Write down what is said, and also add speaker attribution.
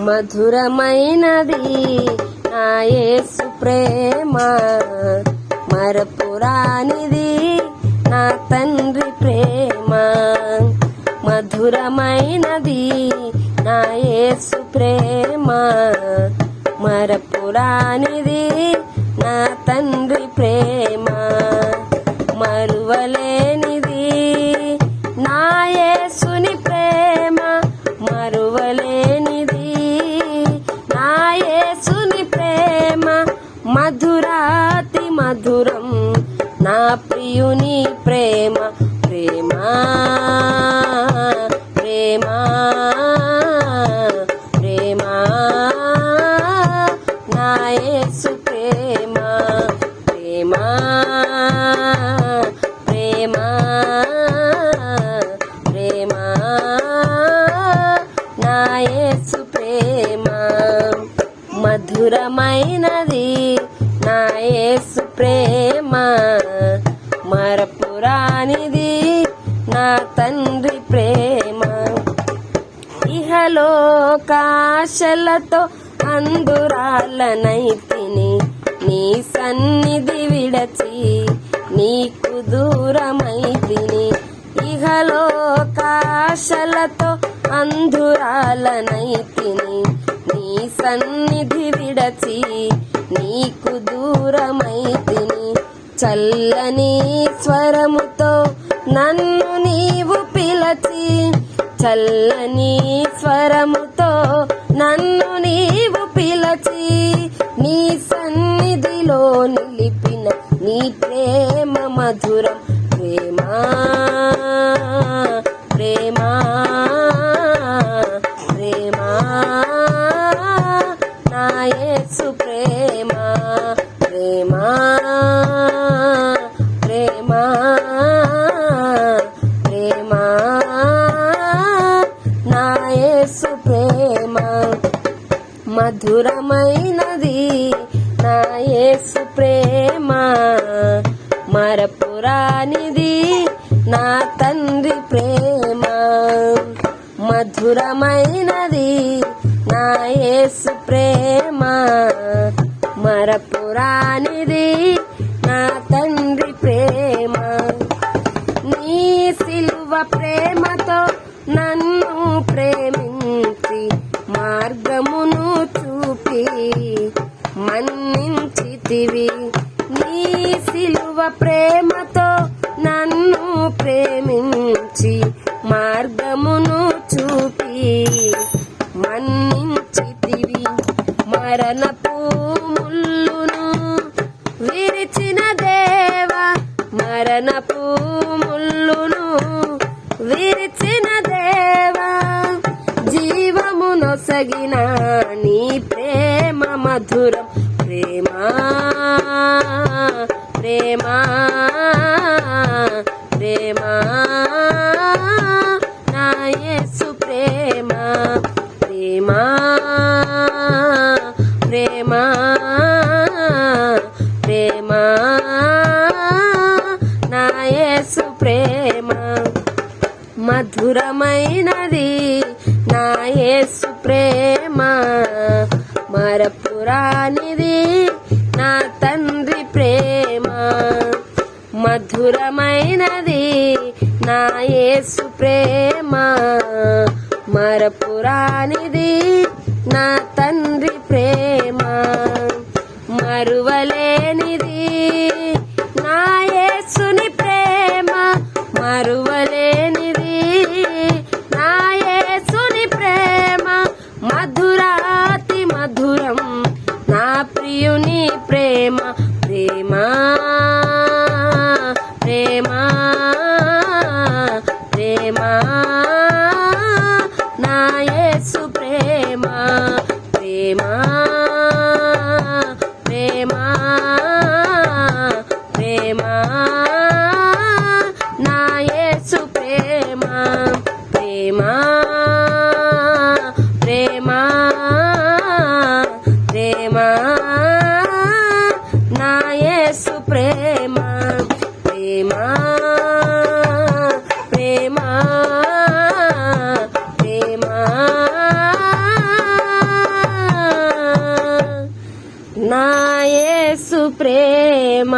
Speaker 1: మధురమైనది నా యేసు ప్రేమ, మరపురానిది నా తండ్రి ప్రేమ. మధురమైనది నా యేసు ప్రేమ, మరపురానిది నా తండ్రి ప్రేమ. మరువలేనిది నా యేసుని ప్రేమ, మరువలేనిది నా యేసుని ప్రేమ. మధురాతి మధురం నా ప్రియుని ప్రేమ, ప్రేమ ప్రేమ ప్రేమ నా యేసు ప్రేమ, ప్రేమ ప్రేమ ప్రేమ నా యేసు ప్రేమ. మధురమైనది నా యేసు ప్రేమ, మరపురానిది నా తండ్రి ప్రేమ. ఇహలోకాశలతో అందురాలనైతిని, నీ సన్నిధి విడచి నీకు దూరమైతిని. ఇహలోకాశలతో అందురాలనైతిని, నీ సన్నిధి విడచి నీకు దూరమైతిని. చల్లని స్వరముతో నన్ను నీవు పిలచి, చల్లని స్వరముతో నన్ను నీవు పిలచి, నీ సన్నిధిలో నిలిపిన నీ ప్రేమ మధురం, ప్రేమ ప్రేమ ప్రేమ నా యేసు ప్రేమ, ప్రేమ ప్రేమ ప్రేమ నా యేసు ప్రేమ. మధురమైనది నా యేసు ప్రేమ, మరపురానిది నా తండ్రి ప్రేమ. మధురమైనది నా యేసు ప్రేమ, మరపురానిది నా తండ్రి ప్రేమ. నీ సిలువ ప్రేమతో నన్ను ప్రేమించి మార్గమును చూపి మన్నించితివి. నీ సిలువ ప్రేమతో నన్ను ప్రేమించి మార్గమును చూపి మన్నించితివి. మరణపు ముల్లును విరిచిన దేవా, మరణపు ముల్లును విరిచిన దేవా, జీవము నొసగిన నీ ప్రేమ మధురం, ప్రేమ ప్రేమ ప్రేమ నా యేసు ప్రేమ, ప్రేమ ప్రేమ ప్రేమ నా యేసు ప్రేమ. మధురమైనది నా యేసు ప్రేమ, మరపురానిది నా తండ్రి ప్రేమ. మధురమైనది నా యేసు ప్రేమ, మరపురానిది నా తండ్రి ప్రేమ. మరువలేనిది నా యేసుని ప్రేమ, మరువలేనిది నా యేసుని ప్రేమ. మధురాతి మధురం నా ప్రియుని ప్రేమ, ప్రేమ ప్రేమ ప్రేమ నా యేసు ప్రేమ, ప్రేమ ప్రేమ ప్రేమ నా యేసు ప్రేమ, ప్రేమ ప్రేమ నా యేసు ప్రేమ